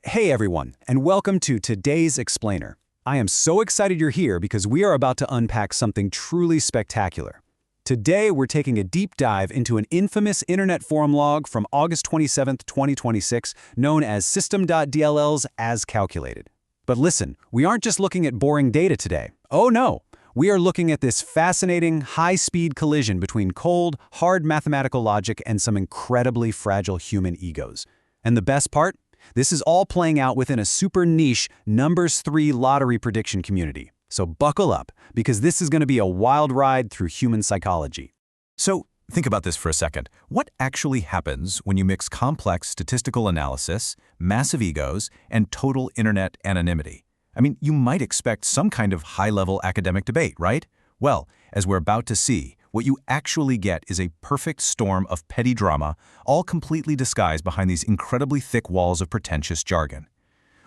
Hey everyone, and welcome to today's Explainer. I am so excited you're here because we are about to unpack something truly spectacular. Today we're taking a deep dive into an infamous internet forum log from August 27, 2026, known as System.dll's As Calculated. But listen, we aren't just looking at boring data today. Oh no! We are looking at this fascinating, high-speed collision between cold, hard mathematical logic and some incredibly fragile human egos. And the best part? This is all playing out within a super niche numbers 3 lottery prediction community. So buckle up, because this is going to be a wild ride through human psychology. So think about this for a second. What actually happens when you mix complex statistical analysis, massive egos, and total internet anonymity? I mean, you might expect some kind of high-level academic debate, right? Well, as we're about to see, what you actually get is a perfect storm of petty drama, all completely disguised behind these incredibly thick walls of pretentious jargon.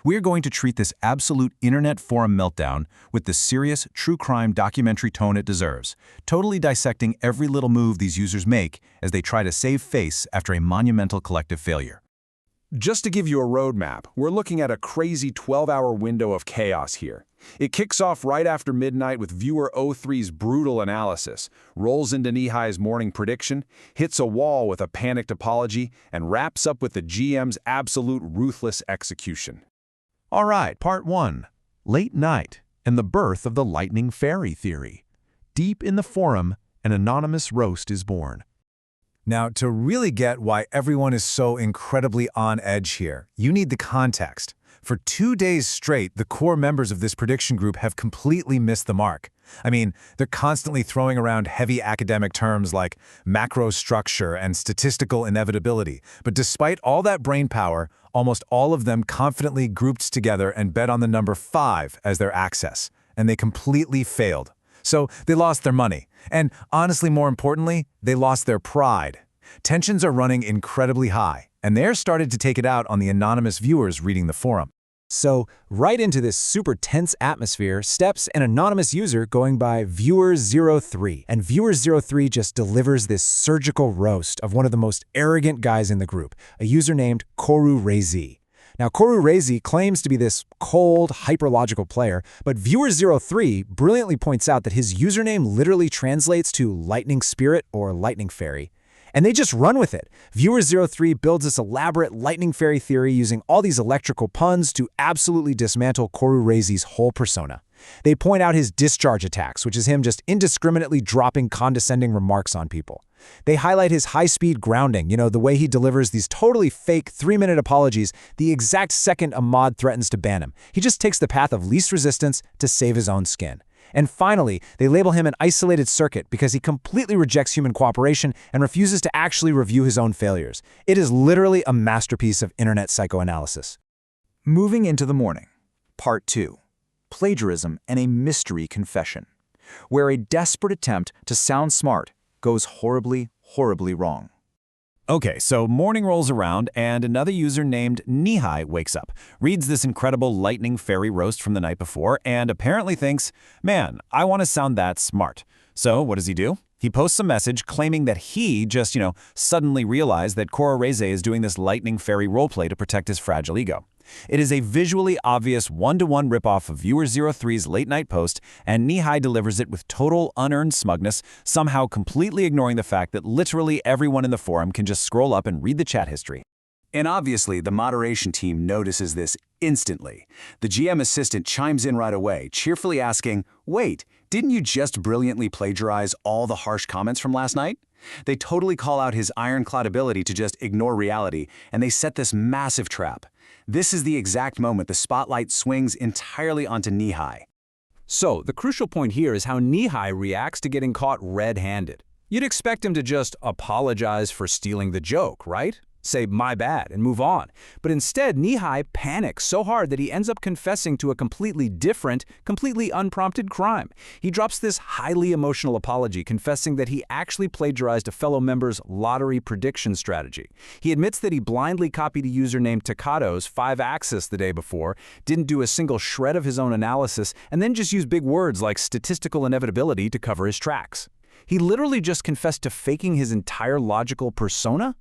We're going to treat this absolute internet forum meltdown with the serious, true crime documentary tone it deserves, totally dissecting every little move these users make as they try to save face after a monumental collective failure. Just to give you a roadmap, we're looking at a crazy 12-hour window of chaos here. It kicks off right after midnight with viewer 03's brutal analysis, rolls into Nihai's morning prediction, hits a wall with a panicked apology, and wraps up with the GM's absolute ruthless execution. All right, part 1. Late night and the birth of the lightning fairy theory. Deep in the forum, an anonymous roast is born. Now, to really get why everyone is so incredibly on edge here, you need the context. For 2 days straight, the core members of this prediction group have completely missed the mark. I mean, they're constantly throwing around heavy academic terms like macro structure and statistical inevitability. But despite all that brain power, almost all of them confidently grouped together and bet on the number 5 as their access. And they completely failed. So they lost their money. And honestly, more importantly, they lost their pride. Tensions are running incredibly high, and they're started to take it out on the anonymous viewers reading the forum. So, right into this super tense atmosphere steps an anonymous user going by Viewer03. And Viewer03 just delivers this surgical roast of one of the most arrogant guys in the group, a user named Koru Reizi. Now, Koru Reizi claims to be this cold, hyperlogical player, but Viewer03 brilliantly points out that his username literally translates to lightning spirit or lightning fairy. And they just run with it. Viewer03 builds this elaborate lightning fairy theory using all these electrical puns to absolutely dismantle Koru Reizi's whole persona. They point out his discharge attacks, which is him just indiscriminately dropping condescending remarks on people. They highlight his high-speed grounding, the way he delivers these totally fake 3-minute apologies the exact second a mod threatens to ban him. He just takes the path of least resistance to save his own skin. And finally, they label him an isolated circuit because he completely rejects human cooperation and refuses to actually review his own failures. It is literally a masterpiece of internet psychoanalysis. Moving into the morning. Part 2. Plagiarism and a mystery confession, where a desperate attempt to sound smart goes horribly, horribly wrong. Okay, so morning rolls around and another user named Nihai wakes up, reads this incredible lightning fairy roast from the night before, and apparently thinks, man, I want to sound that smart. So what does he do? He posts a message claiming that he just, suddenly realized that Koru Reizi is doing this lightning fairy roleplay to protect his fragile ego. It is a visually obvious one-to-one ripoff of Viewer03's late-night post, and Nihai delivers it with total unearned smugness, somehow completely ignoring the fact that literally everyone in the forum can just scroll up and read the chat history. And obviously, the moderation team notices this instantly. The GM assistant chimes in right away, cheerfully asking, wait, didn't you just brilliantly plagiarize all the harsh comments from last night? They totally call out his ironclad ability to just ignore reality, and they set this massive trap. This is the exact moment the spotlight swings entirely onto Nihai. So, the crucial point here is how Nihai reacts to getting caught red-handed. You'd expect him to just apologize for stealing the joke, right? Say, my bad, and move on. But instead, Nihai panics so hard that he ends up confessing to a completely different, completely unprompted crime. He drops this highly emotional apology, confessing that he actually plagiarized a fellow member's lottery prediction strategy. He admits that he blindly copied a user named Takado's 5-axis the day before, didn't do a single shred of his own analysis, and then just used big words like statistical inevitability to cover his tracks. He literally just confessed to faking his entire logical persona?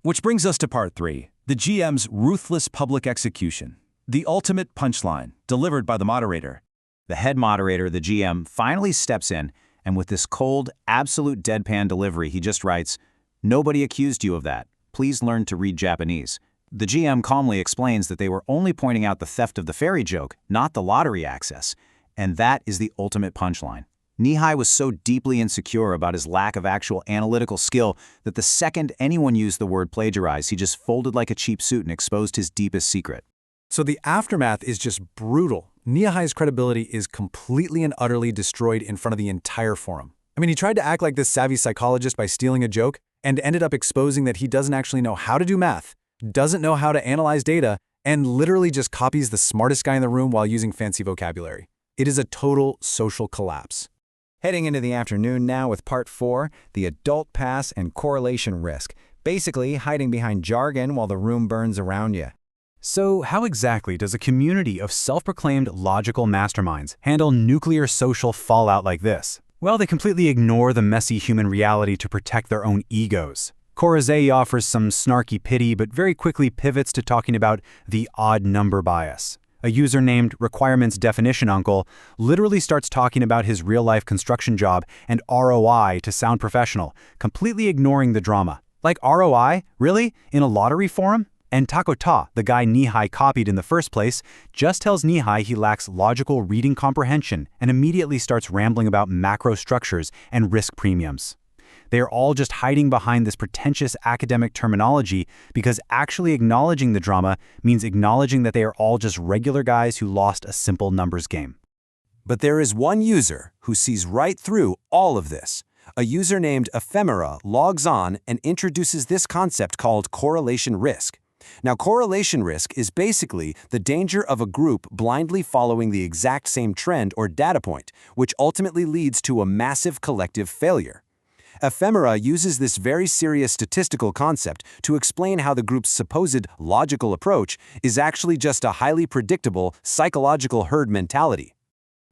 Which brings us to part 3, The GM's ruthless public execution. The ultimate punchline, delivered by the moderator. The head moderator, the GM, finally steps in, and with this cold, absolute deadpan delivery, he just writes, "Nobody accused you of that. Please learn to read Japanese." The GM calmly explains that they were only pointing out the theft of the ferry joke, not the lottery access. And that is the ultimate punchline. Nihai was so deeply insecure about his lack of actual analytical skill that the second anyone used the word plagiarize, he just folded like a cheap suit and exposed his deepest secret. So the aftermath is just brutal. Nihai's credibility is completely and utterly destroyed in front of the entire forum. I mean, he tried to act like this savvy psychologist by stealing a joke and ended up exposing that he doesn't actually know how to do math, doesn't know how to analyze data, and literally just copies the smartest guy in the room while using fancy vocabulary. It is a total social collapse. Heading into the afternoon now with Part 4, the adult pass and correlation risk, basically hiding behind jargon while the room burns around you. So how exactly does a community of self-proclaimed logical masterminds handle nuclear social fallout like this? Well, they completely ignore the messy human reality to protect their own egos. Korazei offers some snarky pity, but very quickly pivots to talking about the odd number bias. A user named Requirements Definition Uncle literally starts talking about his real-life construction job and ROI to sound professional, completely ignoring the drama. Like ROI? Really? In a lottery forum? And Takota, the guy Nihai copied in the first place, just tells Nihai he lacks logical reading comprehension and immediately starts rambling about macro structures and risk premiums. They are all just hiding behind this pretentious academic terminology because actually acknowledging the drama means acknowledging that they are all just regular guys who lost a simple numbers game. But there is one user who sees right through all of this. A user named Ephemera logs on and introduces this concept called correlation risk. Now, correlation risk is basically the danger of a group blindly following the exact same trend or data point, which ultimately leads to a massive collective failure. Ephemera uses this very serious statistical concept to explain how the group's supposed logical approach is actually just a highly predictable psychological herd mentality.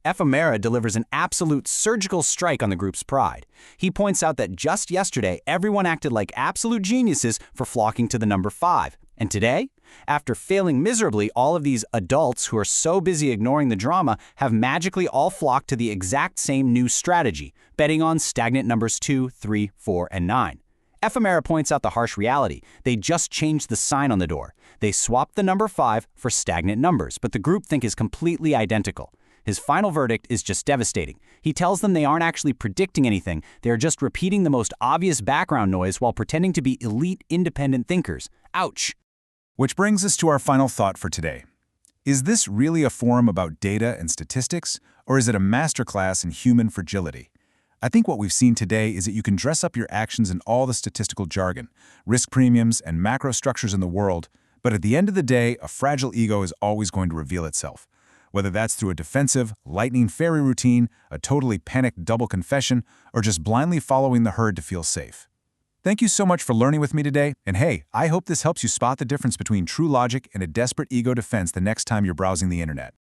Ephemera delivers an absolute surgical strike on the group's pride. He points out that just yesterday, everyone acted like absolute geniuses for flocking to the number 5. And today, after failing miserably, all of these adults who are so busy ignoring the drama have magically all flocked to the exact same new strategy, betting on stagnant numbers 2, 3, 4, and 9. Ephemera points out the harsh reality. They just changed the sign on the door. They swapped the number 5 for stagnant numbers, but the groupthink is completely identical. His final verdict is just devastating. He tells them they aren't actually predicting anything, they are just repeating the most obvious background noise while pretending to be elite independent thinkers. Ouch! Which brings us to our final thought for today. Is this really a forum about data and statistics, or is it a masterclass in human fragility? I think what we've seen today is that you can dress up your actions in all the statistical jargon, risk premiums, and macro structures in the world, but at the end of the day, a fragile ego is always going to reveal itself. Whether that's through a defensive, lightning fairy routine, a totally panicked double confession, or just blindly following the herd to feel safe. Thank you so much for learning with me today, and hey, I hope this helps you spot the difference between true logic and a desperate ego defense the next time you're browsing the internet.